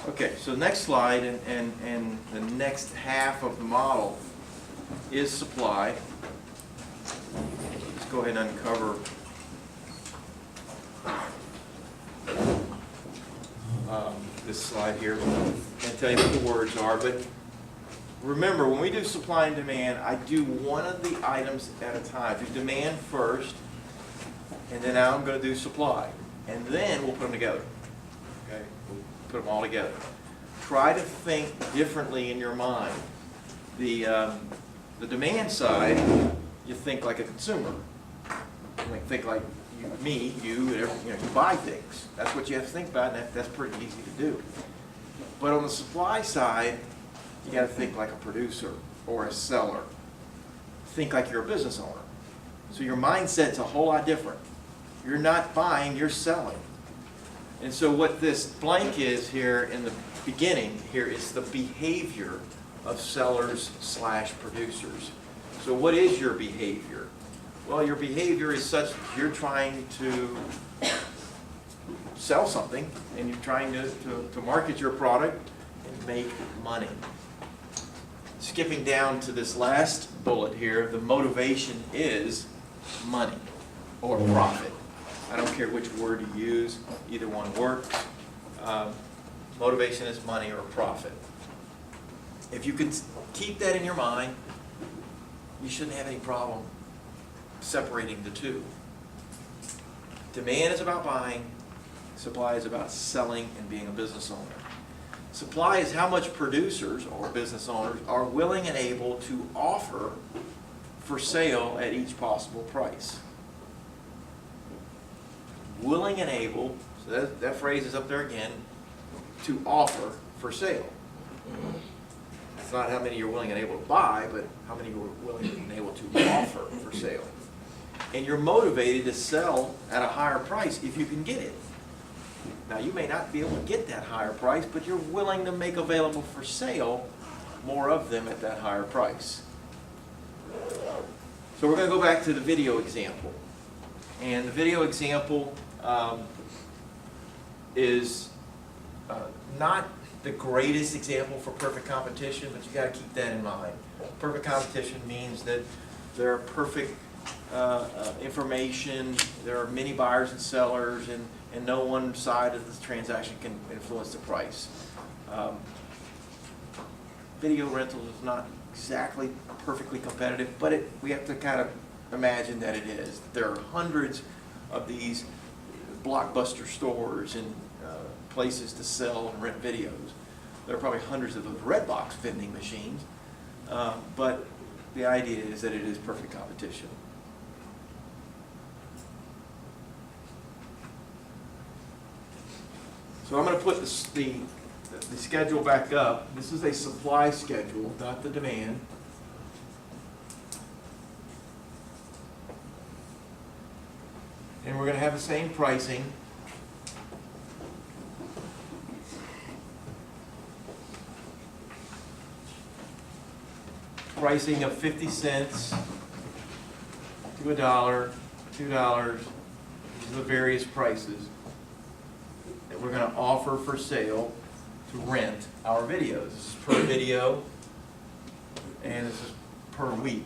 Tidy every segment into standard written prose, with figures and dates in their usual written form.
Okay, so the next slide and the next half of the model is supply. Let's go ahead and uncover this slide here and tell you what the words are. But remember, when we do supply and demand, I do one of the items at a time. Do demand first, and then now I'm going to do supply. And then we'll put them together. Okay, we'll put them all together. Try to think differently in your mind. The demand side, you think like a consumer. You think like you buy things. That's what you have to think about, and that's pretty easy to do. But on the supply side, you got to think like a producer or a seller. Think like you're a business owner. So your mindset's a whole lot different. You're not buying, you're selling. And so what this blank is here in the beginning here is the behavior of sellers / producers. So what is your behavior? Well, your behavior is such that you're trying to sell something and you're trying to market your product and make money. Skipping down to this last bullet here, the motivation is money or profit. I don't care which word you use, either one works. Motivation is money or profit. If you can keep that in your mind, you shouldn't have any problem separating the two. Demand is about buying, supply is about selling and being a business owner. Supply is how much producers or business owners are willing and able to offer for sale at each possible price. Willing and able, so that phrase is up there again, to offer for sale. It's not how many you're willing and able to buy, but how many you're willing and able to offer for sale. And you're motivated to sell at a higher price if you can get it. Now, you may not be able to get that higher price, but you're willing to make available for sale more of them at that higher price. So we're going to go back to the video example. And the video example is not the greatest example for perfect competition, but you got to keep that in mind. Perfect competition means that there are perfect information, there are many buyers and sellers, and no one side of the transaction can influence the price. Video rentals is not exactly perfectly competitive, but we have to kind of imagine that it is. There are hundreds of these Blockbuster stores and places to sell and rent videos. There are probably hundreds of those Redbox vending machines, but the idea is that it is perfect competition. So I'm going to put the schedule back up. This is a supply schedule, not the demand. And we're going to have the same pricing. Pricing of 50 cents to $1, $2. These are the various prices that we're going to offer for sale to rent our videos. This is per video, and this is per week.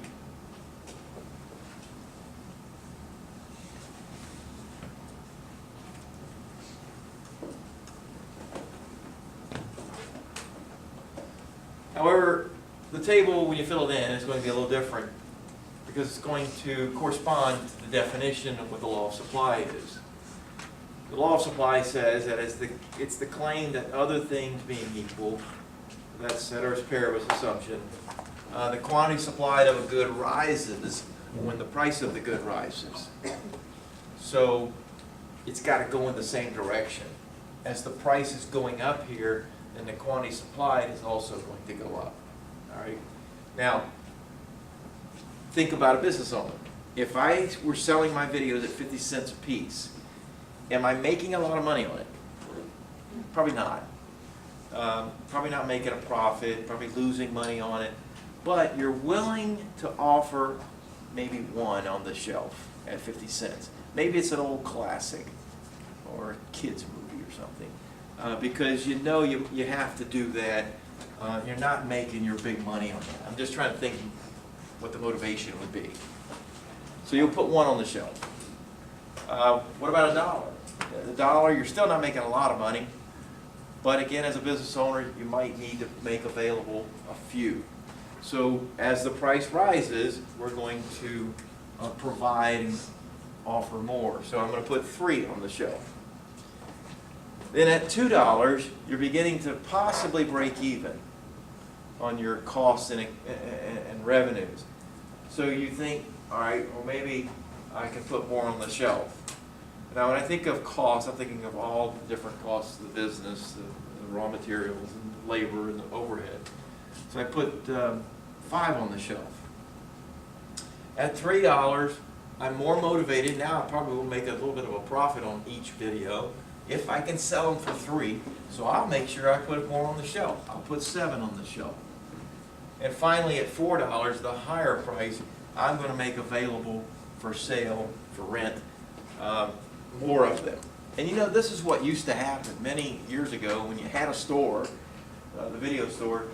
However, the table, when you fill it in, is going to be a little different because it's going to correspond to the definition of what the law of supply is. The law of supply says that it's the claim that other things being equal, that's ceteris paribus assumption, the quantity supplied of a good rises when the price of the good rises. So it's got to go in the same direction. As the price is going up here, then the quantity supplied is also going to go up. All right. Now, think about a business owner. If I were selling my videos at 50 cents a piece, am I making a lot of money on it? Probably not. Probably not making a profit, probably losing money on it. But you're willing to offer maybe one on the shelf at 50 cents. Maybe it's an old classic or a kid's movie or something. because you know you have to do that. You're not making your big money on that. I'm just trying to think what the motivation would be. So you'll put one on the shelf. What about $1? The dollar, you're still not making a lot of money, but again, as a business owner, you might need to make available a few. So as the price rises, we're going to provide and offer more. So I'm going to put 3 on the shelf. Then at $2, you're beginning to possibly break even on your costs and revenues. So you think, all right, well maybe I can put more on the shelf. Now when I think of costs, I'm thinking of all the different costs of the business, the raw materials and the labor and the overhead. So I put 5 on the shelf. At $3, I'm more motivated. Now I probably will make a little bit of a profit on each video if I can sell them for 3. So I'll make sure I put more on the shelf. I'll put 7 on the shelf. And finally at $4, the higher price, I'm going to make available for sale, for rent, more of them. And you know, this is what used to happen many years ago when you had a store, the video store,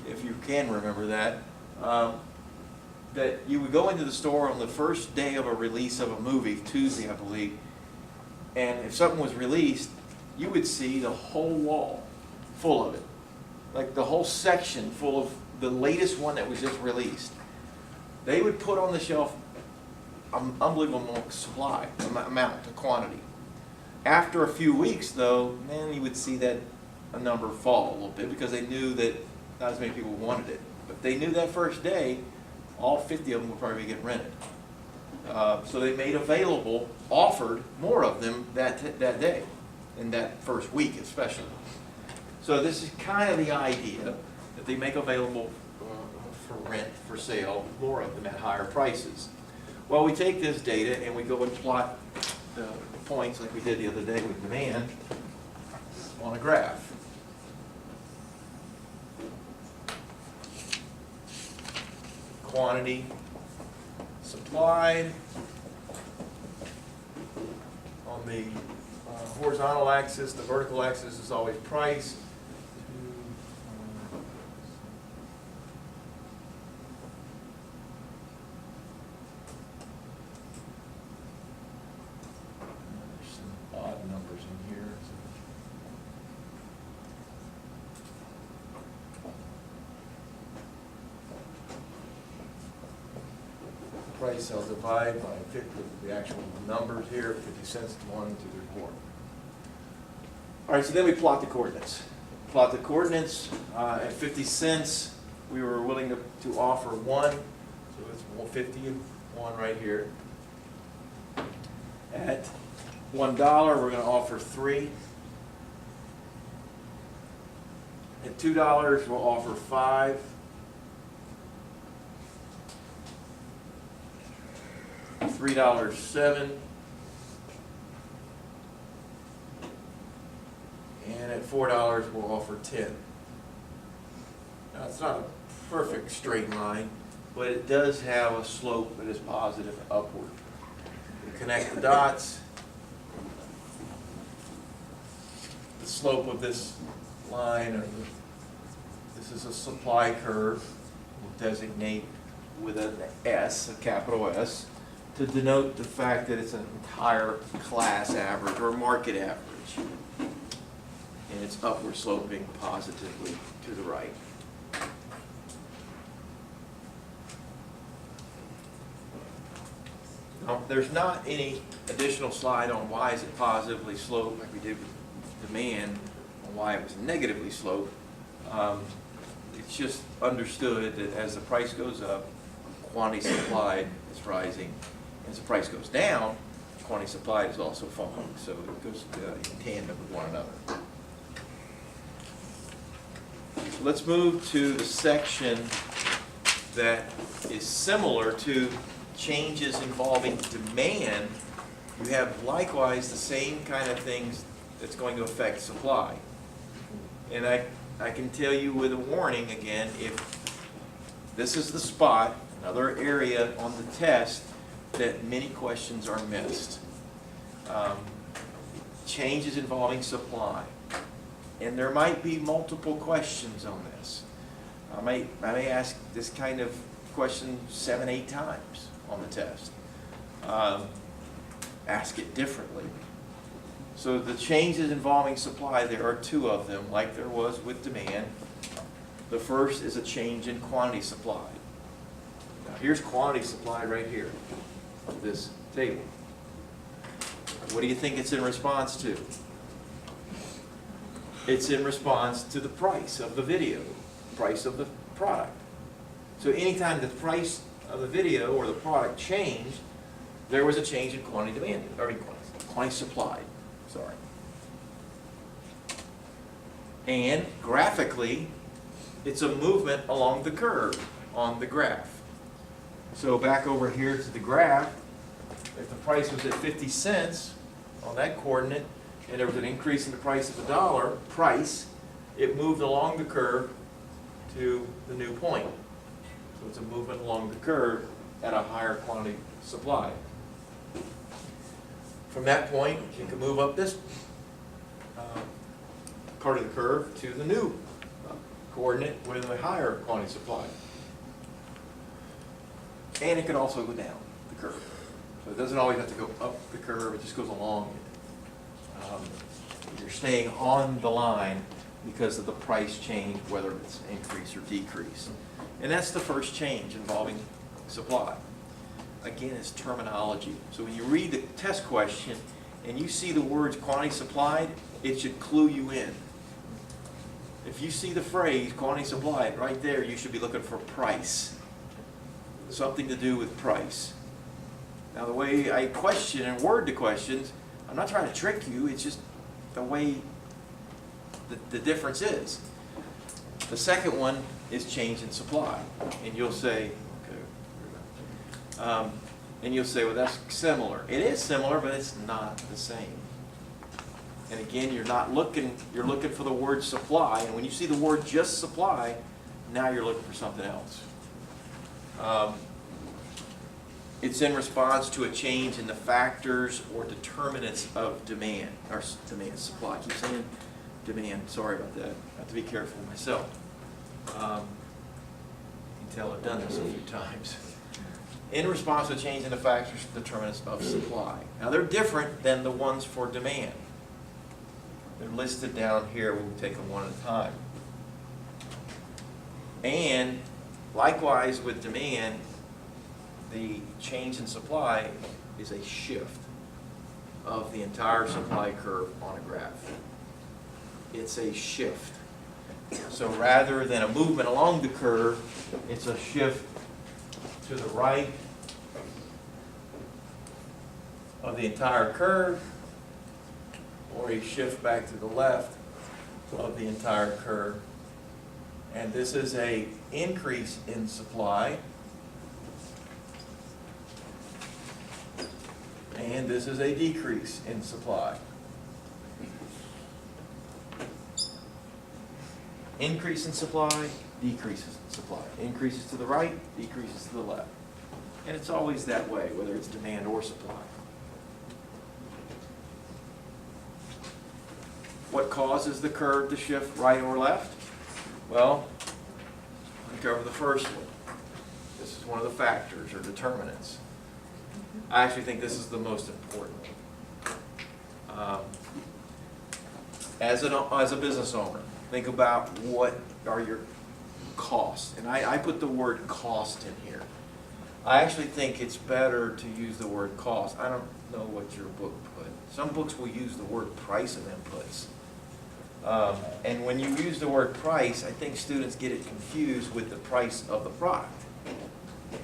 if you can remember that, that you would go into the store on the first day of a release of a movie, Tuesday I believe, and if something was released, you would see the whole wall full of it. Like the whole section full of the latest one that was just released. They would put on the shelf an unbelievable supply, amount, quantity. After a few weeks though, man, you would see that a number fall a little bit because they knew that not as many people wanted it. But they knew that first day, all 50 of them would probably get rented. So they made available, offered more of them that day, in that first week especially. So this is kind of the idea that they make available for rent, for sale, more of them at higher prices. Well, we take this data and we go and plot the points like we did the other day with demand on a graph. Quantity supplied on the horizontal axis, the vertical axis is always price. There's some odd numbers in here. Price I'll divide by the actual numbers here, 50 cents to 1, 2, 3, 4. All right, so then we plot the coordinates. Plot the coordinates at 50 cents. We were willing to offer 1, so it's 151 right here. At $1, we're going to offer 3. At $2, we'll offer 5. $3, 7, and at $4 we'll offer 10. Now it's not a perfect straight line, but it does have a slope that is positive and upward. We connect the dots. The slope of this line, this is a supply curve. We'll designate with an S, a capital S, to denote the fact that it's an entire class average or market average. And it's upward sloping positively to the right. Now, there's not any additional slide on why is it positively sloped like we did with demand, on why it was negatively sloped. It's just understood that as the price goes up, quantity supplied is rising. As the price goes down, quantity supplied is also falling, so it goes in tandem with one another. So let's move to the section that is similar to changes involving demand. You have likewise the same kind of things that's going to affect supply. And I can tell you with a warning again, if this is the spot, another area on the test that many questions are missed. Changes involving supply. and there might be multiple questions on this. I may ask this kind of question 7, 8 times on the test. Ask it differently. So the changes involving supply, there are 2 of them, like there was with demand. The first is a change in quantity supplied. Now here's quantity supplied right here, this table. What do you think it's in response to? It's in response to the price of the video, price of the product. So anytime the price of the video or the product changed, there was a change in quantity demanded, or quantity supplied, sorry. And graphically, it's a movement along the curve on the graph. So back over here to the graph, if the price was at 50 cents on that coordinate, and there was an increase in the price of $1, it moved along the curve to the new point. So it's a movement along the curve at a higher quantity supply. From that point, you can move up this part of the curve to the new coordinate with a higher quantity supply. And it could also go down the curve. So it doesn't always have to go up the curve, it just goes along it. You're staying on the line because of the price change, whether it's increase or decrease. And that's the first change involving supply. Again, it's terminology. So when you read the test question and you see the words quantity supplied, it should clue you in. If you see the phrase quantity supplied right there, you should be looking for price. Something to do with price. Now the way I question and word the questions, I'm not trying to trick you, it's just the way the difference is. The second one is change in supply. And you'll say, and you'll say, well, that's similar. It is similar, but it's not the same. And again, you're looking for the word supply, and when you see the word just supply, now you're looking for something else. It's in response to a change in the factors or determinants of demand, or demand supply. I keep saying demand, sorry about that. I have to be careful myself. You can tell I've done this a few times. In response to a change in the factors or determinants of supply. Now they're different than the ones for demand. They're listed down here. We'll take them one at a time. And likewise with demand, the change in supply is a shift of the entire supply curve on a graph. It's a shift. So rather than a movement along the curve, it's a shift to the right of the entire curve, or a shift back to the left of the entire curve. And this is an increase in supply. And this is a decrease in supply. Increase in supply, decreases in supply. Increases to the right, decreases to the left. And it's always that way, whether it's demand or supply. What causes the curve to shift right or left? Well, let's cover the first one. This is one of the factors or determinants. I actually think this is the most important. As a business owner, think about what are your costs. And I put the word cost in here. I actually think it's better to use the word cost. I don't know what your book put. Some books will use the word price of inputs. And when you use the word price, I think students get it confused with the price of the product,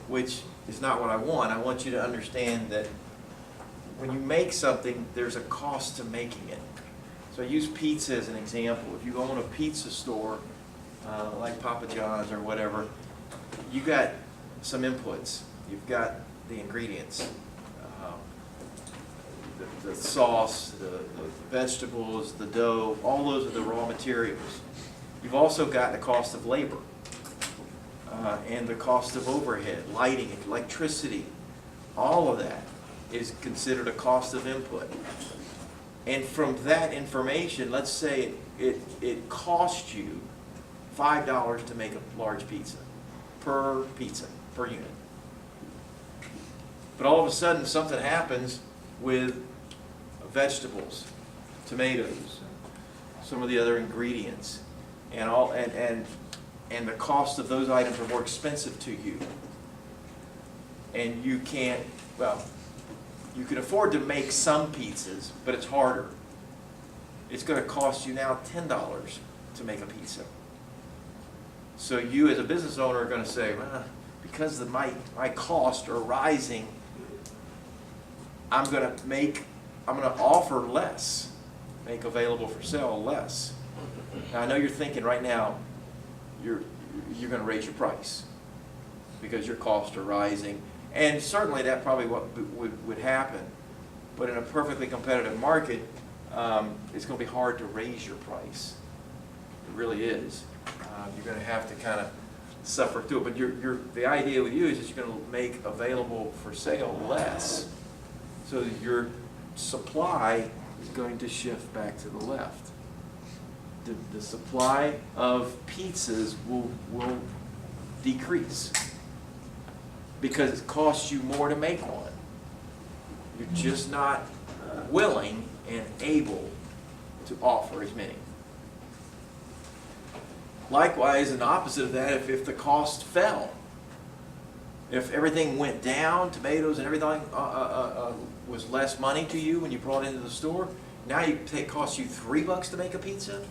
which is not what I want. I want you to understand that when you make something, there's a cost to making it. So I use pizza as an example. If you go in a pizza store, like Papa John's or whatever, you got some inputs. You've got the ingredients, the sauce, the vegetables, the dough, all those are the raw materials. You've also got the cost of labor and the cost of overhead, lighting, electricity. All of that is considered a cost of input. And from that information, let's say it costs you $5 to make a large pizza, per unit. But all of a sudden, something happens with vegetables, tomatoes, some of the other ingredients, and the cost of those items are more expensive to you. And you can't, well, you can afford to make some pizzas, but it's harder. It's going to cost you now $10 to make a pizza. So you as a business owner are going to say, well, because my costs are rising, I'm going to offer less, make available for sale less. Now I know you're thinking right now, you're going to raise your price because your costs are rising. And certainly that probably what would happen. But in a perfectly competitive market, it's going to be hard to raise your price. It really is. You're going to have to kind of suffer through it. But the idea with you is that you're going to make available for sale less, so that your supply is going to shift back to the left. The supply of pizzas will decrease because it costs you more to make one. You're just not willing and able to offer as many. Likewise, an opposite of that, if the cost fell, if everything went down, tomatoes and everything was less money to you when you brought it into the store, now it costs you $3 to make a pizza.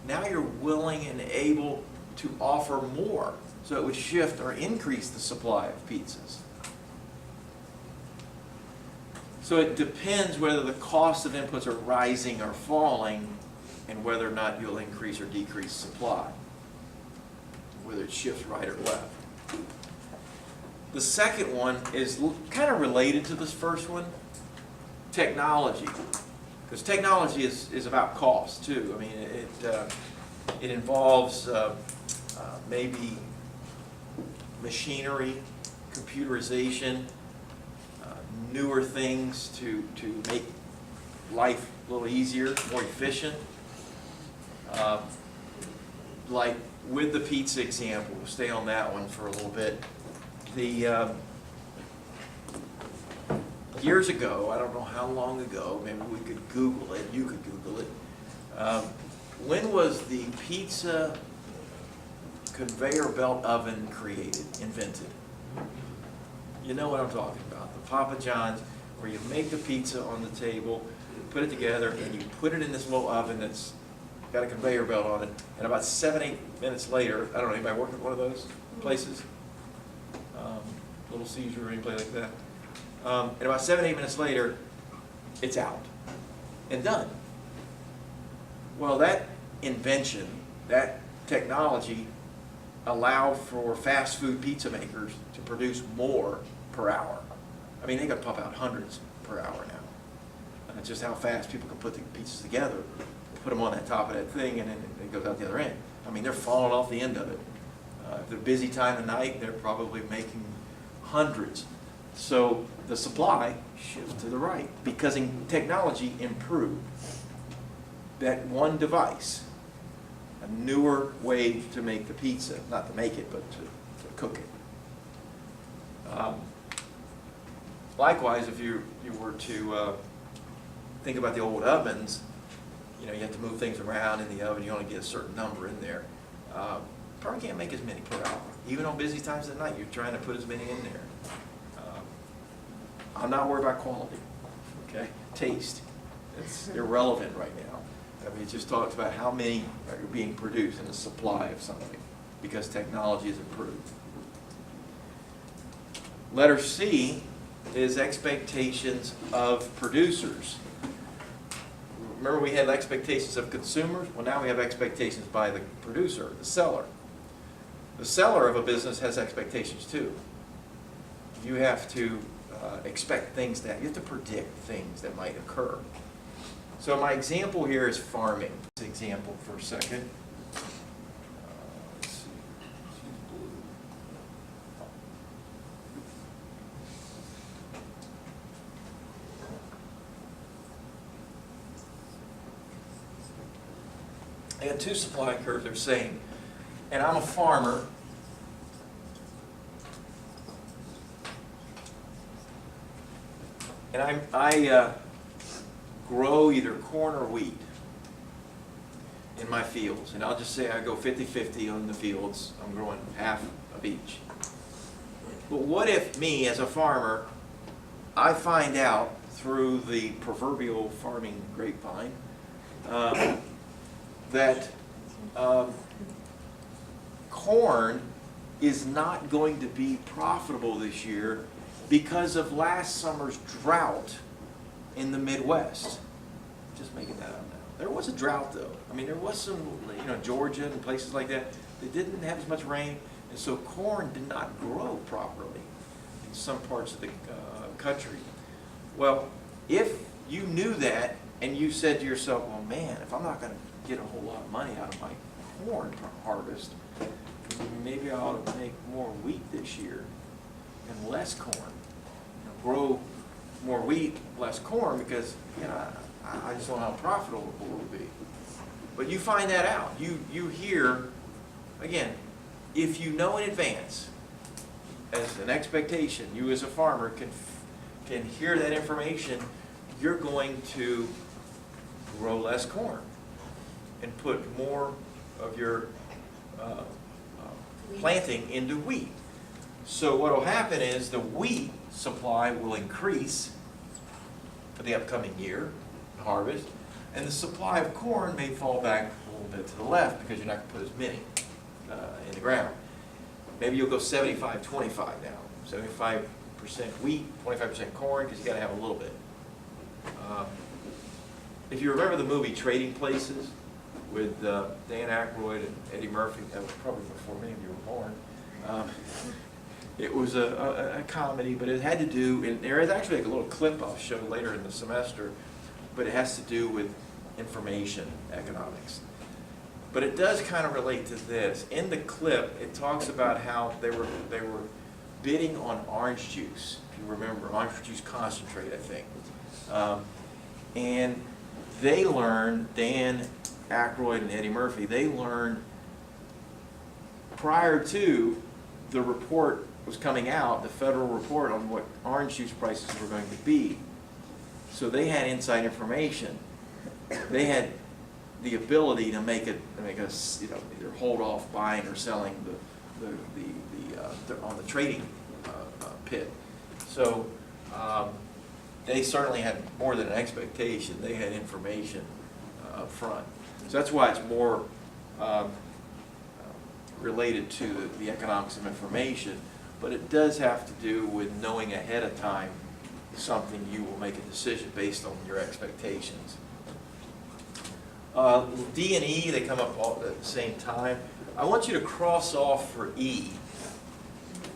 Now you're willing and able to offer more, so it would shift or increase the supply of pizzas. So it depends whether the cost of inputs are rising or falling, and whether or not you'll increase or decrease supply, whether it shifts right or left. The second one is kind of related to this first one, technology. Because technology is about cost too. I mean, it involves maybe machinery, computerization, newer things to make life a little easier, more efficient. Like with the pizza example, we'll stay on that one for a little bit. Years ago, I don't know how long ago, maybe we could Google it, you could Google it. When was the pizza conveyor belt oven invented? You know what I'm talking about, the Papa John's, where you make the pizza on the table, put it together, and you put it in this little oven that's got a conveyor belt on it, and about 7-8 minutes later, I don't know, anybody work at one of those places? Little Caesar or any place like that? And about 7-8 minutes later, it's out and done. Well, that invention, that technology, allowed for fast food pizza makers to produce more per hour. I mean, they got to pump out hundreds per hour now. And it's just how fast people can put the pizzas together, put them on that top of that thing, and then it goes out the other end. I mean, they're falling off the end of it. If they're busy time of night, they're probably making hundreds. So the supply shifts to the right because technology improved. That one device, a newer way to make the pizza, not to make it, but to cook it. Likewise, if you were to think about the old ovens, you know, you have to move things around in the oven. You only get a certain number in there. Probably can't make as many per hour. Even on busy times of the night, you're trying to put as many in there. I'm not worried about quality, okay? Taste. It's irrelevant right now. I mean, it just talks about how many are being produced in the supply of something because technology has improved. Letter C is expectations of producers. Remember we had expectations of consumers? Well, now we have expectations by the producer, the seller. The seller of a business has expectations too. You have to expect things you have to predict things that might occur. So my example here is farming. This example for a second. Let's see. had two supply curves, they're same. And I'm a farmer. And I grow either corn or wheat in my fields. And I'll just say I go 50-50 on the fields. I'm growing half of each. But what if me, as a farmer, I find out through the proverbial farming grapevine that corn is not going to be profitable this year because of last summer's drought in the Midwest. Just making that up now. There was a drought though. I mean, there was some, Georgia and places like that, they didn't have as much rain, and so corn did not grow properly in some parts of the country. Well, if you knew that and you said to yourself, well, man, if I'm not going to get a whole lot of money out of my corn harvest, maybe I ought to make more wheat this year and less corn. Grow more wheat, less corn, because I just don't know how profitable it will be. But you find that out. You hear, again, if you know in advance, as an expectation, you as a farmer can hear that information, you're going to grow less corn and put more of your planting into wheat. So what will happen is the wheat supply will increase for the upcoming year, harvest, and the supply of corn may fall back a little bit to the left because you're not going to put as many in the ground. Maybe you'll go 75-25 now. 75% wheat, 25% corn, because you got to have a little bit. If you remember the movie Trading Places with Dan Aykroyd and Eddie Murphy, that was probably before many of you were born. It was a comedy, but it had to do, and there is actually like a little clip I'll show later in the semester, but it has to do with information economics. But it does kind of relate to this. In the clip, it talks about how they were bidding on orange juice. If you remember, orange juice concentrate, I think. And they learned, Dan Aykroyd and Eddie Murphy, they learned prior to the report was coming out, the federal report on what orange juice prices were going to be. So they had inside information. They had the ability to make us, either hold off buying or selling on the trading pit. So they certainly had more than an expectation. They had information up front. So that's why it's more related to the economics of information, but it does have to do with knowing ahead of time something. You will make a decision based on your expectations. D and E, they come up all at the same time. I want you to cross off for E,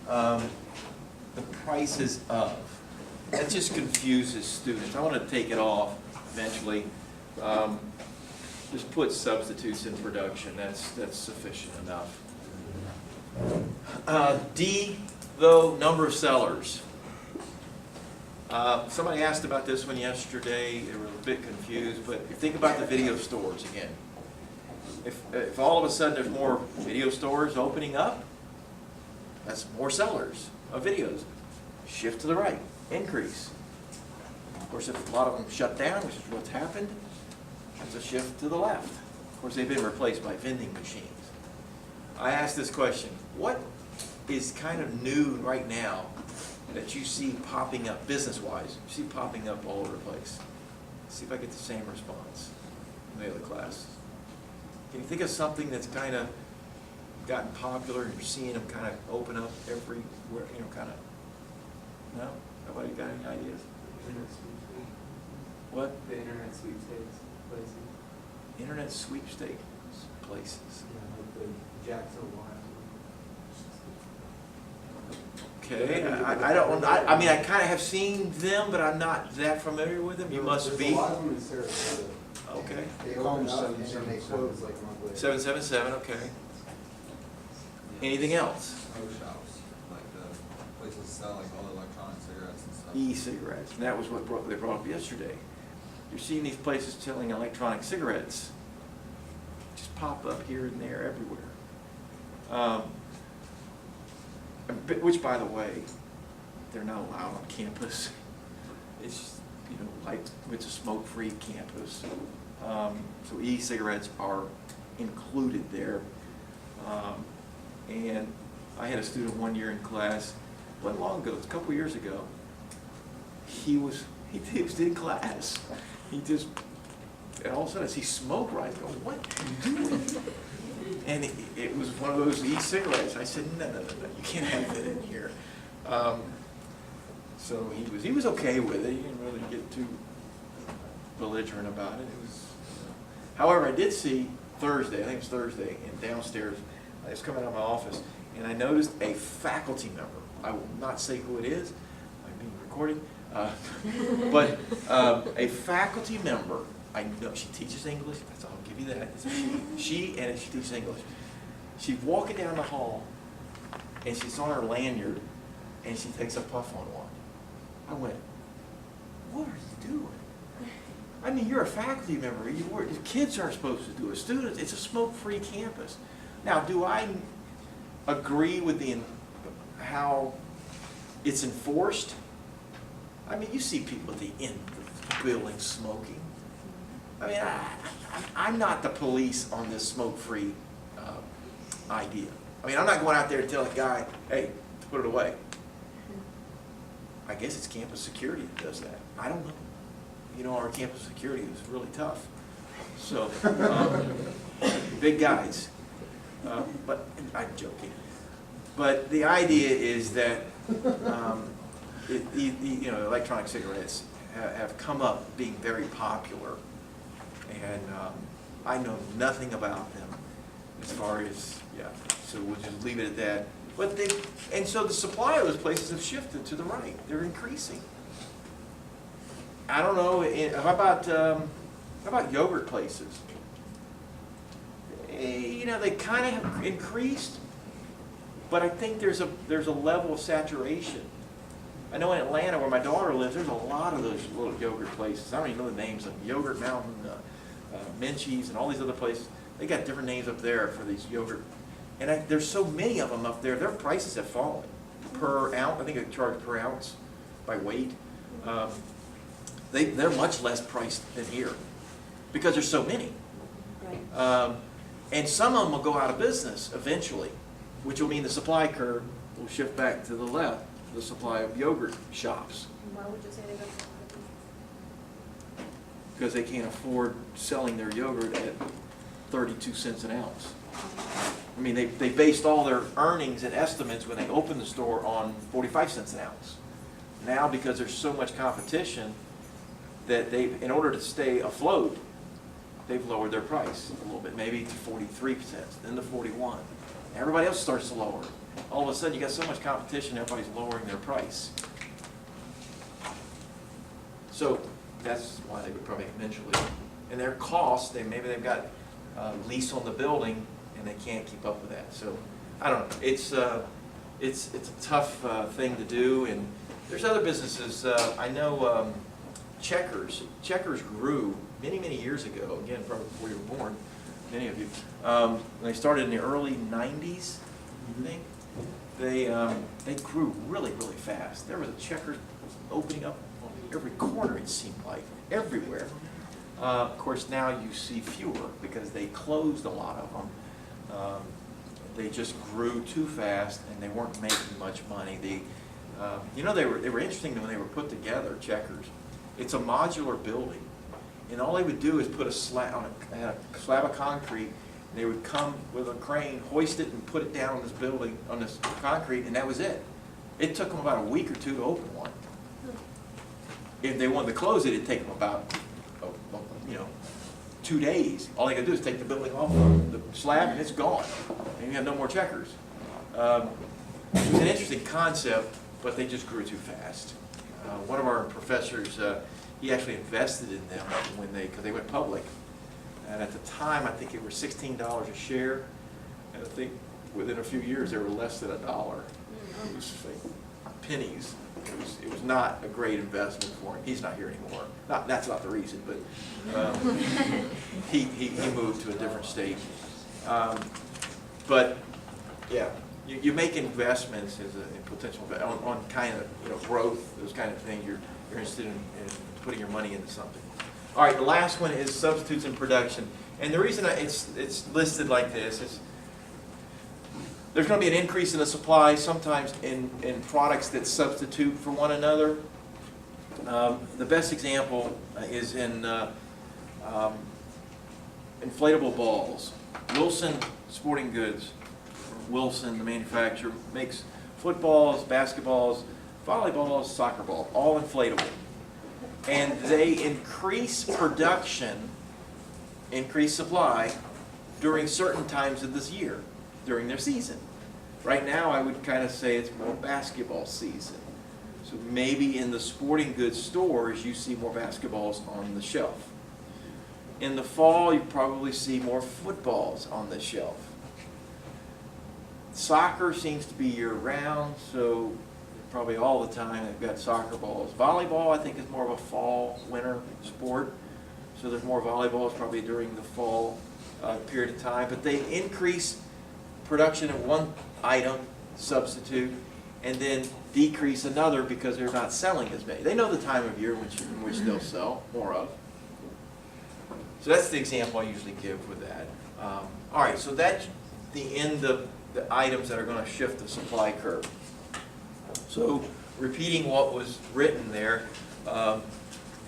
the prices of. That just confuses students. I want to take it off eventually. Just put substitutes in production. That's sufficient enough. D, though, number of sellers. Somebody asked about this one yesterday. They were a bit confused, but think about the video stores again. If all of a sudden there's more video stores opening up, that's more sellers of videos. Shift to the right, increase. Of course, if a lot of them shut down, which is what's happened, that's a shift to the left. Of course, they've been replaced by vending machines. I asked this question: what is kind of new right now that you see popping up business-wise? You see popping up all over the place. Let's see if I get the same response in the other class. Can you think of something that's kind of gotten popular and you're seeing them kind of open up everywhere, kind of? No? Nobody got any ideas? What? The internet sweepstakes places. Internet sweepstakes places. Yeah, like the Jacksonville Wild. Okay, I don't. I mean, I kind of have seen them, but I'm not that familiar with them. You must be. There's a lot of them in Sarasota. Okay. They open up and then they close like a month later. 777. Okay. Anything else? Pro shops, like the places selling all the electronic cigarettes and stuff. E-cigarettes, and that was what they brought up yesterday. You're seeing these places selling electronic cigarettes. Just pop up here and there everywhere. Which, by the way, they're not allowed on campus. It's, you know, like, it's a smoke-free campus. So e-cigarettes are included there. And I had a student one year in class, wasn't long ago, it was a couple years ago. He was in class. And all of a sudden, he smoked right. I go, what are you doing? And it was one of those e-cigarettes. I said, no, you can't have it in here. So he was okay with it. He didn't really get too belligerent about it. However, I did see Thursday, I think it was Thursday, and downstairs, I was coming out of my office, and I noticed a faculty member. I will not say who it is. I'm being recorded. But a faculty member, I know she teaches English, that's all, I'll give you that. It's a she teaches English. She's walking down the hall, and she's on her lanyard, and she takes a puff on one. I went, what are you doing? I mean, you're a faculty member. Kids aren't supposed to do it. Students, it's a smoke-free campus. Now, do I agree with how it's enforced? I mean, you see people at the end of the building smoking. I mean, I'm not the police on this smoke-free idea. I mean, I'm not going out there to tell a guy, hey, put it away. I guess it's campus security that does that. I don't know. You know, our campus security is really tough. So, big guys. But I'm joking. But the idea is that you know, electronic cigarettes have come up being very popular, and I know nothing about them as far as, yeah. So we'll just leave it at that. But so the supply of those places have shifted to the right. They're increasing. I don't know. How about yogurt places? You know, they kind of have increased, but I think there's a level of saturation. I know in Atlanta, where my daughter lives, there's a lot of those little yogurt places. I don't even know the names of them. Yogurt Mountain, Menchie's, and all these other places. They got different names up there for these yogurt. And there's so many of them up there. Their prices have fallen per ounce. I think they charge per ounce by weight. They're much less priced than here because there's so many. Right. And some of them will go out of business eventually, which will mean the supply curve will shift back to the left, the supply of yogurt shops. And why would you say they go to business? Because they can't afford selling their yogurt at 32 cents an ounce. I mean, they based all their earnings and estimates when they opened the store on 45 cents an ounce. Now, because there's so much competition, that in order to stay afloat, they've lowered their price a little bit, maybe to 43 cents, then to 41. Everybody else starts to lower. All of a sudden, you got so much competition, everybody's lowering their price. So that's why they would probably eventually. And their costs, maybe they've got a lease on the building, and they can't keep up with that. So I don't know. It's a tough thing to do, and there's other businesses. I know. Checkers grew many years ago, again, probably before you were born, many of you. When they started in the early 90s, I think, they grew really fast. There was a Checkers opening up on every corner, it seemed like, everywhere. Of course, now you see fewer because they closed a lot of them. They just grew too fast, and they weren't making much money. You know, they were interesting when they were put together, Checkers. It's a modular building, and all they would do is put a slab of concrete, and they would come with a crane, hoist it, and put it down on this building, on this concrete, and that was it. It took them about a week or two to open one. If they wanted to close it, it'd take them about, 2 days. All they gotta do is take the building off the slab, and it's gone, and you have no more Checkers. It was an interesting concept, but they just grew too fast. One of our professors, he actually invested in them because they went public. And at the time, I think it was $16 a share. And I think within a few years, they were less than $1. It was like pennies. It was not a great investment for him. He's not here anymore. That's not the reason, but he moved to a different state. But, yeah, you make investments as a potential, on kind of, you know, growth, those kind of things, you're interested in putting your money into something. All right, the last one is substitutes in production. And the reason it's listed like this is there's going to be an increase in the supply, sometimes in products that substitute for one another. The best example is in inflatable balls. Wilson Sporting Goods, Wilson, the manufacturer, makes footballs, basketballs, volleyballs, soccer ball, all inflatable. And they increase production, increase supply during certain times of this year, during their season. Right now, I would kind of say it's more basketball season. So maybe in the sporting goods stores, you see more basketballs on the shelf. In the fall, you probably see more footballs on the shelf. Soccer seems to be year-round, so probably all the time they've got soccer balls. Volleyball, I think, is more of a fall, winter sport. So there's more volleyballs probably during the fall period of time. But they increase production of one item, substitute, and then decrease another because they're not selling as many. They know the time of year in which they'll sell more of. So that's the example I usually give with that. All right, so that's the end of the items that are going to shift the supply curve. So repeating what was written there,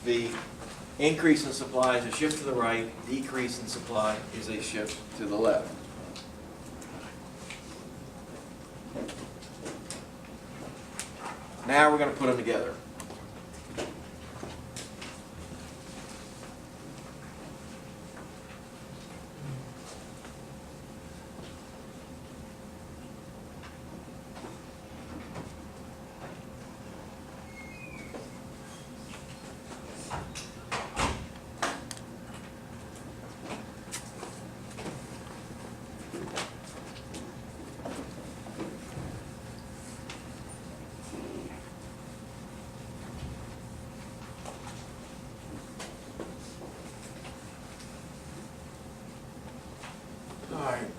the increase in supply is a shift to the right, decrease in supply is a shift to the left. Now we're going to put them together.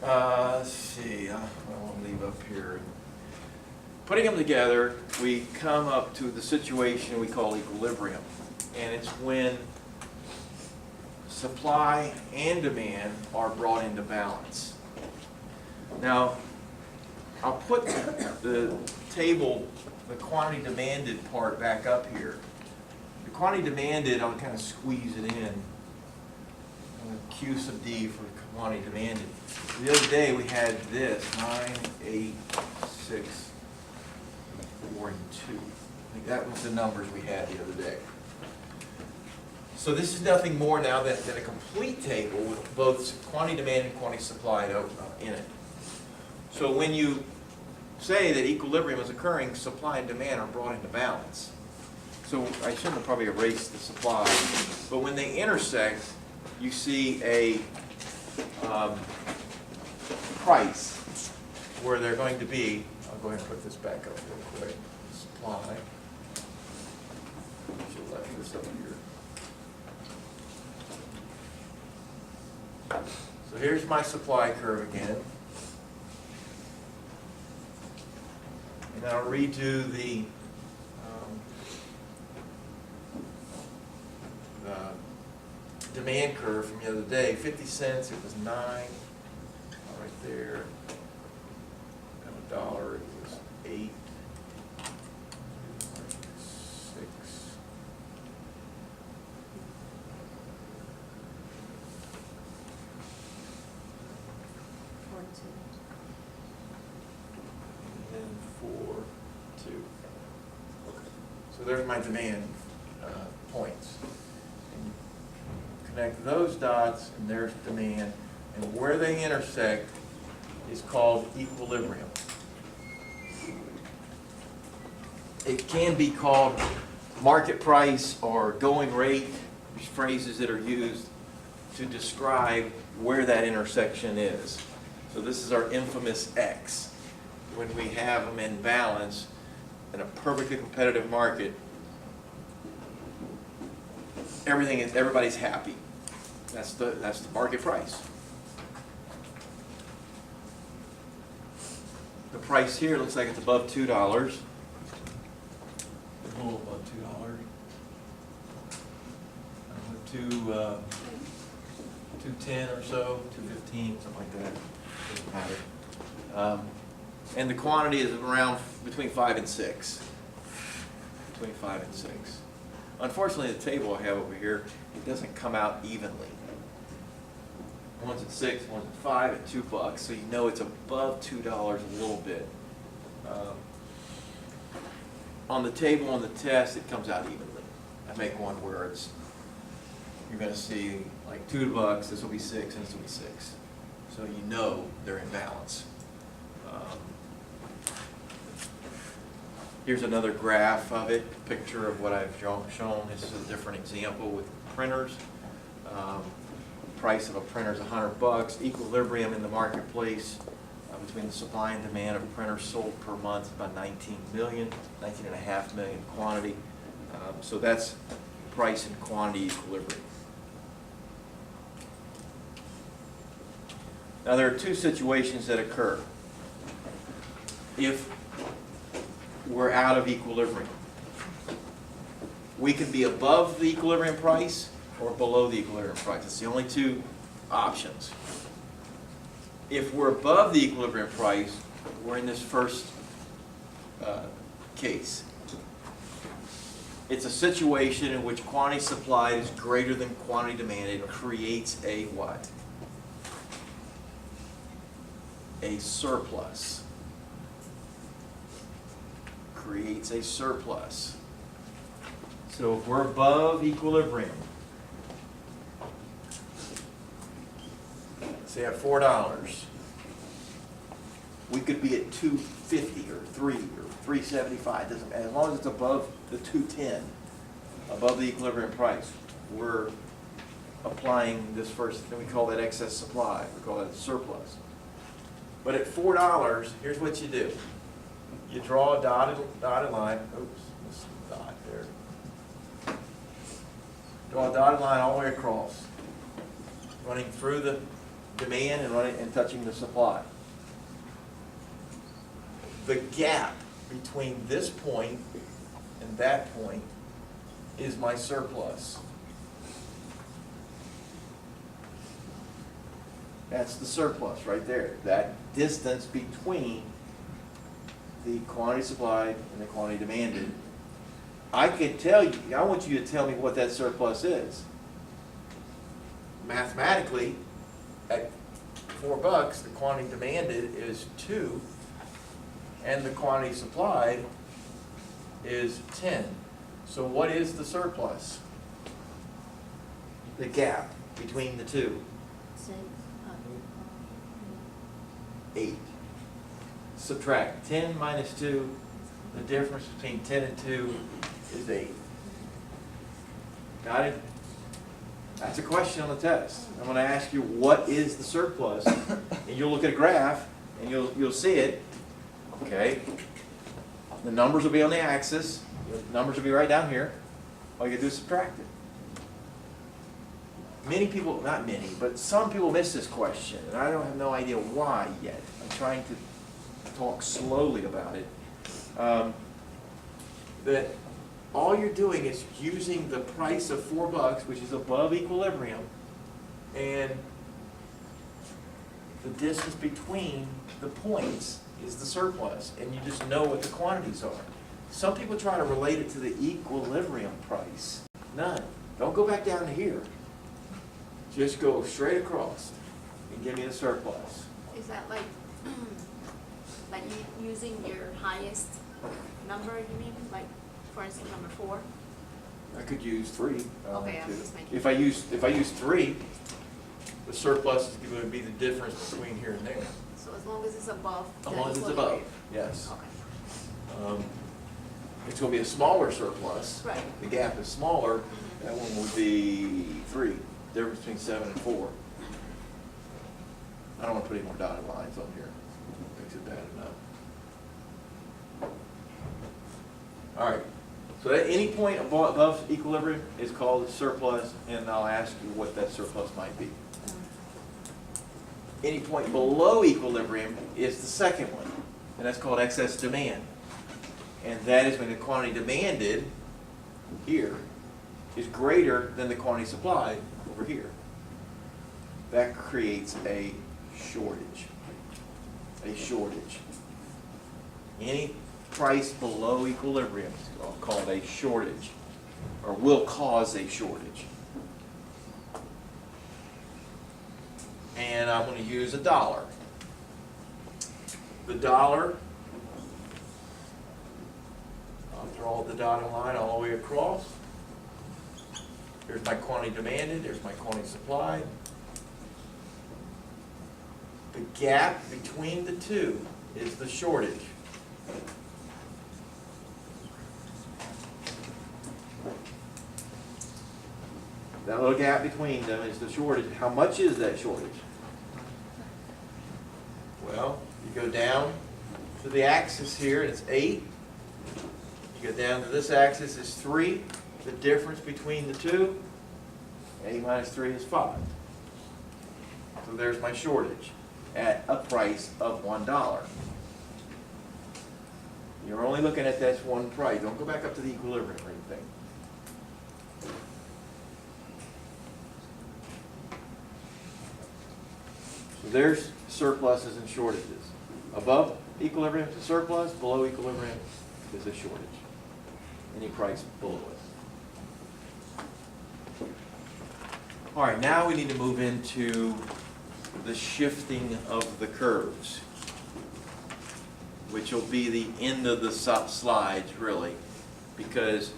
Let's see, I want to leave up here. Putting them together, we come up to the situation we call equilibrium. And it's when supply and demand are brought into balance. Now, I'll put the table, the quantity demanded part back up here. The quantity demanded, I'll kind of squeeze it in. Q sub D for quantity demanded. The other day we had this, 9, 8, 6, 4, and 2. I think that was the numbers we had the other day. So this is nothing more now than a complete table with both quantity demand and quantity supply in it. So when you say that equilibrium is occurring, supply and demand are brought into balance. So I shouldn't have probably erased the supply, but when they intersect, you see a price where they're going to be. I'll go ahead and put this back up real quick. Supply. Should have left this up here. So here's my supply curve again. And I'll redo the demand curve from the other day. 50 cents, it was 9, right there. And $1, it was 8, 6. And then 4, 2. Okay. So there's my demand points. Connect those dots and there's demand, and where they intersect is called equilibrium. It can be called market price or going rate, phrases that are used to describe where that intersection is. So this is our infamous X. When we have them in balance in a perfectly competitive market, everybody's happy. That's the market price. The price here looks like it's above $2. A little above $2. $2.10 or so, $2.15, something like that. Doesn't matter. And the quantity is around between 5 and 6. Between 5 and 6. Unfortunately, the table I have over here, it doesn't come out evenly. One's at 6, one's at 5 at $2, so you know it's above $2 a little bit. On the table on the test, it comes out evenly. I make one where it's, you're going to see like $2, this will be 6, and this will be 6. So you know they're in balance. Here's another graph of it, picture of what I've shown. This is a different example with printers. Price of a printer is $100. Equilibrium in the marketplace between the supply and demand of printers sold per month is about 19.5 million quantity. So that's price and quantity equilibrium. Now there are two situations that occur if we're out of equilibrium. We can be above the equilibrium price or below the equilibrium price. It's the only two options. If we're above the equilibrium price, we're in this first case. It's a situation in which quantity supplied is greater than quantity demanded. It creates a what? A surplus. Creates a surplus. So if we're above equilibrium, say at $4, we could be at $2.50 or $3 or $3.75. Doesn't matter. As long as it's above the $2.10, above the equilibrium price, we're applying this first thing. We call that excess supply. We call that surplus. But at $4, here's what you do. You draw a dotted line. Oops, this dot there. Draw a dotted line all the way across, running through the demand and touching the supply. The gap between this point and that point is my surplus. That's the surplus right there. That distance between the quantity supplied and the quantity demanded. I can tell you, I want you to tell me what that surplus is. Mathematically, at $4, the quantity demanded is 2, and the quantity supplied is 10. So what is the surplus? The gap between the two. 8. Subtract 10 minus 2, the difference between 10 and 2 is 8. Got it? That's a question on the test. I'm going to ask you what is the surplus, and you'll look at a graph and you'll see it. Okay? The numbers will be on the axis. The numbers will be right down here. All you gotta do is subtract it. Many people, not many, but some people miss this question, and I don't have no idea why yet. I'm trying to talk slowly about it. That all you're doing is using the price of $4, which is above equilibrium, and the distance between the points is the surplus, and you just know what the quantities are. Some people try to relate it to the equilibrium price. None. Don't go back down to here. Just go straight across and give me the surplus. Is that like, like using your highest number, you mean? Like, for instance, number 4? I could use 3. Okay, I was just making. If I use 3, the surplus is going to be the difference between here and there. So as long as it's above. As the long as it's equilibrium. above, yes. Okay. It's going to be a smaller surplus. Right. The gap is smaller. That one would be 3. Difference between 7 and 4. I don't want to put any more dotted lines on here. Makes it bad enough. All right. So at any point above equilibrium is called a surplus, and I'll ask you what that surplus might be. Any point below equilibrium is the second one. and that's called excess demand. And that is when the quantity demanded here is greater than the quantity supplied over here. That creates a shortage. A shortage. Any price below equilibrium is called a shortage, or will cause a shortage. And I'm going to use $1. The dollar, I'll draw the dotted line all the way across. Here's my quantity demanded, there's my quantity supplied. The gap between the two is the shortage. That little gap between them is the shortage. How much is that shortage? Well, you go down to the axis here, it's 8. You go down to this axis, is 3. The difference between the two, 8 minus 3 is 5. So there's my shortage at a price of $1. You're only looking at this one price. Don't go back up to the equilibrium or anything. So there's surpluses and shortages. Above equilibrium is a surplus, below equilibrium is a shortage. Any price below it. All right, now we need to move into the shifting of the curves, which will be the end of the slides, really, because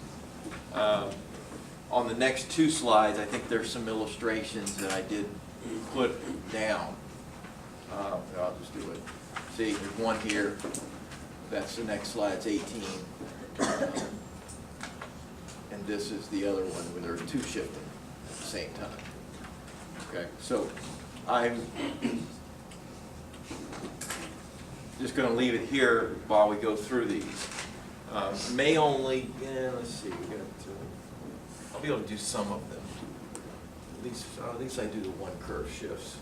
on the next 2 slides, I think there's some illustrations that I did put down. I'll just do it. See, there's one here. That's the next slide, it's 18. And this is the other one where there's 2 shifting at the same time. Okay, so I'm just going to leave it here while we go through these. May only, let's see, I'll be able to do some of them. At least I do the one curve shifts.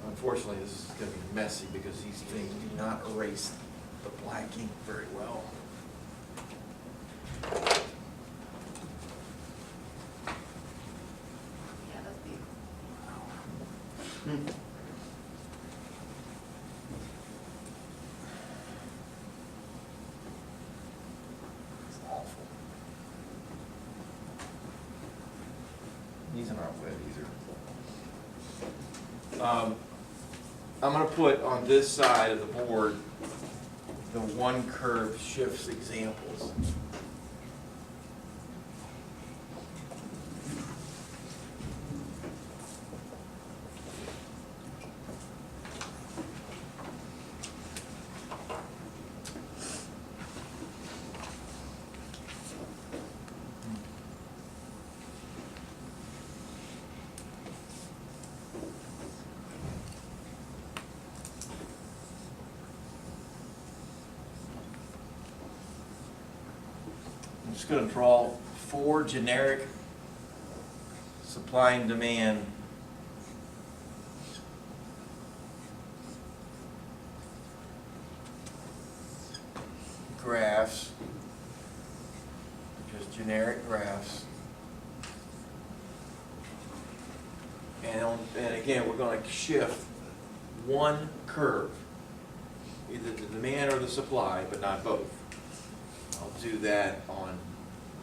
Unfortunately, this is going to be messy because these things do not erase the black ink very well. Yeah, that's big. It's awful. These are not wet either. I'm going to put on this side of the board the one curve shifts examples. I'm just going to draw 4 generic supply and demand graphs, just generic graphs. And again, we're going to shift one curve, either the demand or the supply, but not both. I'll do that on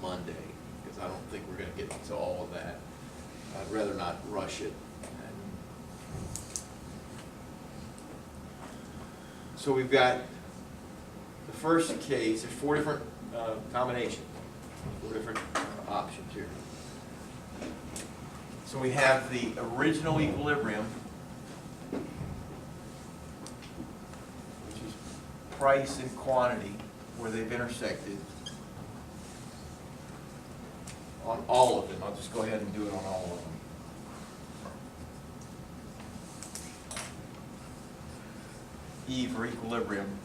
Monday, because I don't think we're going to get into all of that. I'd rather not rush it. So we've got the first case, there's 4 different combinations, 4 different options here. So we have the original equilibrium, which is price and quantity, where they've intersected on all of them. I'll just go ahead and do it on all of them. E for equilibrium.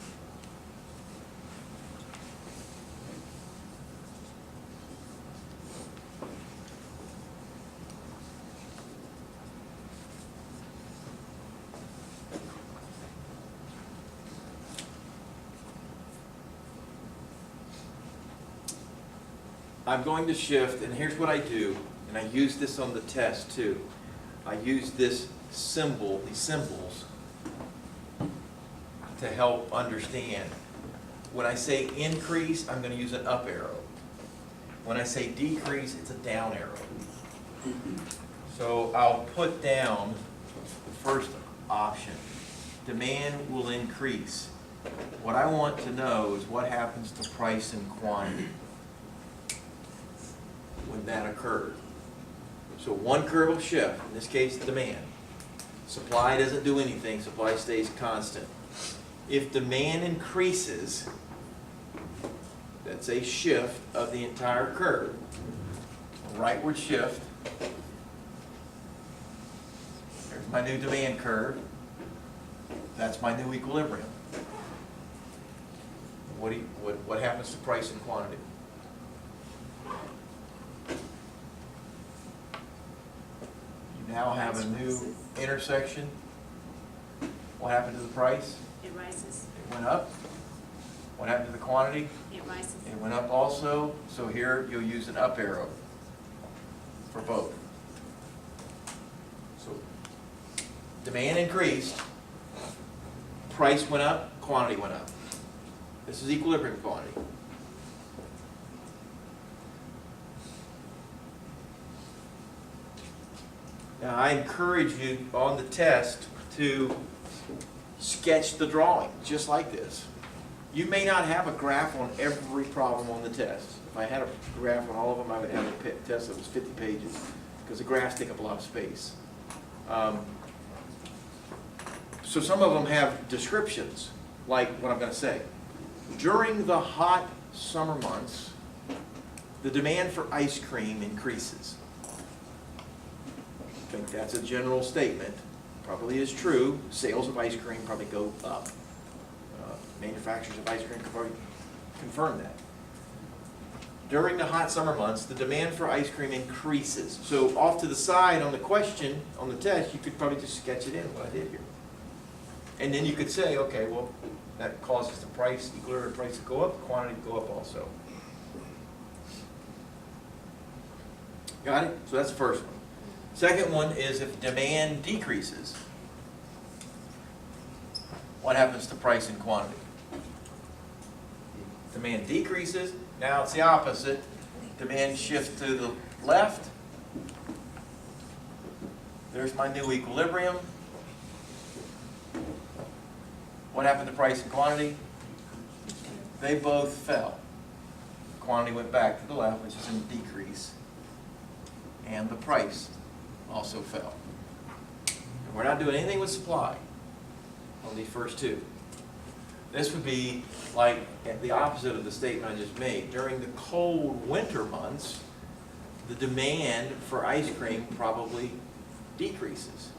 I'm going to shift, and here's what I do, and I use this on the test too. I use this symbol, these symbols, to help understand. When I say increase, I'm going to use an up arrow. When I say decrease, it's a down arrow. So I'll put down the first option. Demand will increase. What I want to know is what happens to price and quantity when that occurred. So one curve will shift, in this case demand. Supply doesn't do anything, supply stays constant. If demand increases, that's a shift of the entire curve. A rightward shift. There's my new demand curve. That's my new equilibrium. What happens to price and quantity? You now have a new intersection. What happened to the price? It rises, It went up. What happened to the quantity? it rises. It went up also. So here you'll use an up arrow for both. So demand increased, price went up, quantity went up. This is equilibrium quantity. Now I encourage you on the test to sketch the drawing, just like this. You may not have a graph on every problem on the test. If I had a graph on all of them, I would have a test that was 50 pages, because the graphs take up a lot of space. So some of them have descriptions, like what I'm going to say. During the hot summer months, the demand for ice cream increases. I think that's a general statement. Probably is true. Sales of ice cream probably go up. Manufacturers of ice cream can probably confirm that. During the hot summer months, the demand for ice cream increases. So off to the side on the question, on the test, you could probably just sketch it in, what I did here. And then you could say, okay, well, that causes the price, equilibrium price to go up, the quantity to go up also. Got it? So that's the first one. Second one is if demand decreases, what happens to price and quantity? Demand decreases, now it's the opposite. Demand shifts to the left. There's my new equilibrium. What happened to price and quantity? They both fell. Quantity went back to the left, which is in decrease. And the price also fell. And we're not doing anything with supply on these first two. This would be like the opposite of the statement I just made. During the cold winter months, the demand for ice cream probably decreases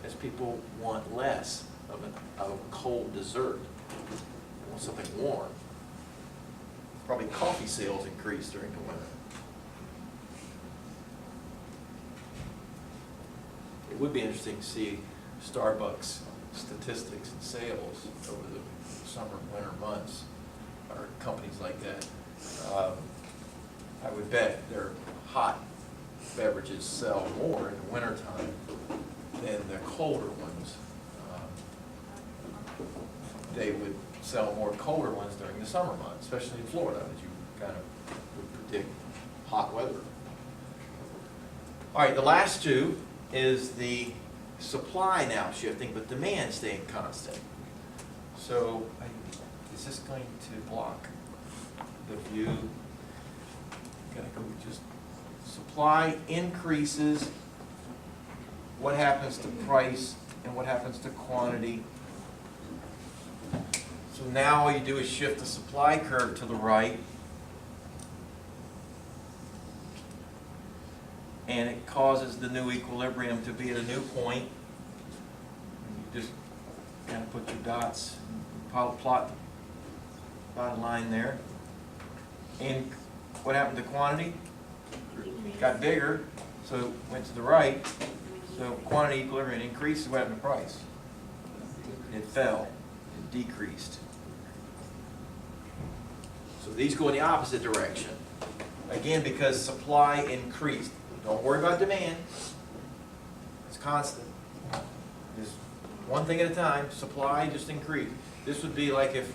as people want less of a cold dessert. They want something warm. Probably coffee sales increase during the winter. It would be interesting to see Starbucks statistics and sales over the summer and winter months, or companies like that. I would bet their hot beverages sell more in the wintertime than the colder ones. They would sell more colder ones during the summer months, especially in Florida, as you kind of would predict hot weather. All right, the last two is the supply now shifting, but demand staying constant. So is this going to block the view? Gotta go just supply increases. What happens to price and what happens to quantity? So now all you do is shift the supply curve to the right, and it causes the new equilibrium to be at a new point. You just kind of put your dots, plot the dotted line there. And what happened to quantity? It got bigger, so it went to the right. So quantity equilibrium increased. What happened to price? It fell. It decreased. So these go in the opposite direction. Again, because supply increased. Don't worry about demand. It's constant. Just one thing at a time, supply just increased. This would be like if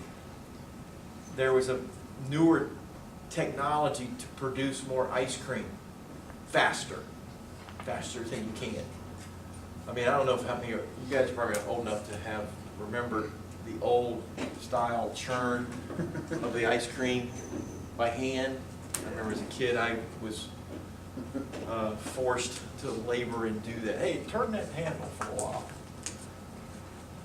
there was a newer technology to produce more ice cream faster than you can. I mean, I don't know if how many, you guys are probably old enough to have remembered the old style churn of the ice cream by hand. I remember as a kid, I was forced to labor and do that. Hey, turn that handle for a while.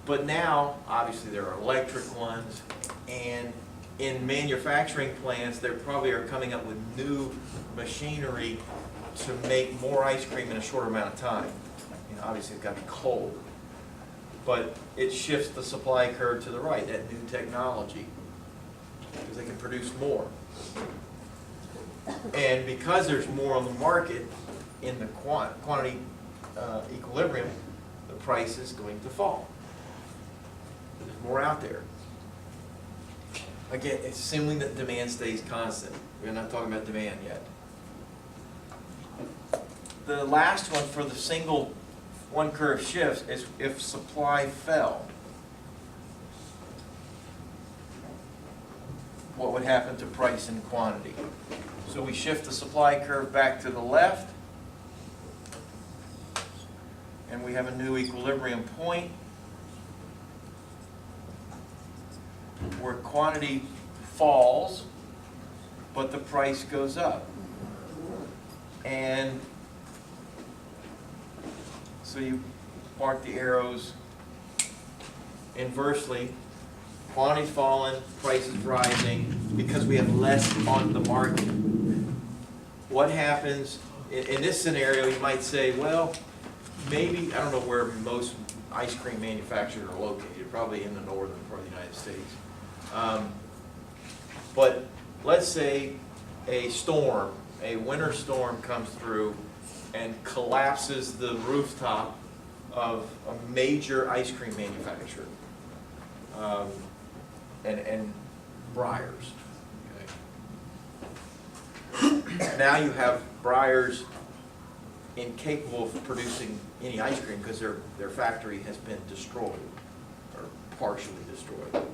But now, obviously, there are electric ones, and in manufacturing plants, they probably are coming up with new machinery to make more ice cream in a shorter amount of time. You know, obviously, it's got to be cold, but it shifts the supply curve to the right, that new technology, because they can produce more. And because there's more on the market in the quantity equilibrium, the price is going to fall. There's more out there. Again, it's assuming that demand stays constant. We're not talking about demand yet. The last one for the single one curve shifts is if supply fell. What would happen to price and quantity? So we shift the supply curve back to the left, and we have a new equilibrium point where quantity falls, but the price goes up. And so you mark the arrows inversely. Quantity's falling, price is rising because we have less on the market. What happens in this scenario? You might say, well, maybe, I don't know where most ice cream manufacturers are located, probably in the northern part of the United States. But let's say a storm, a winter storm comes through and collapses the rooftop of a major ice cream manufacturer, and Breyers. Okay. Now you have Breyers incapable of producing any ice cream because their factory has been destroyed or partially destroyed.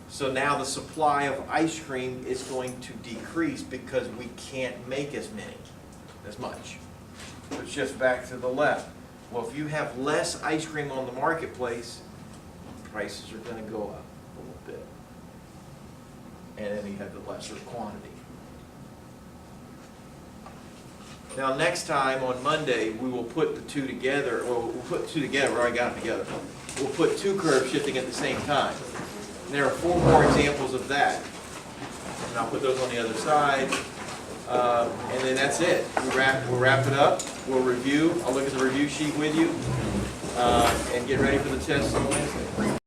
So now the supply of ice cream is going to decrease because we can't make as much. So it shifts back to the left. Well, if you have less ice cream on the marketplace, prices are going to go up a little bit. And then you have the lesser quantity. Now next time on Monday, we will put the two together, or we'll put two together, we already got them together. We'll put two curves shifting at the same time. And there are 4 more examples of that. And I'll put those on the other side. And then that's it. We'll wrap it up. We'll review. I'll look at the review sheet with you and get ready for the test on Wednesday.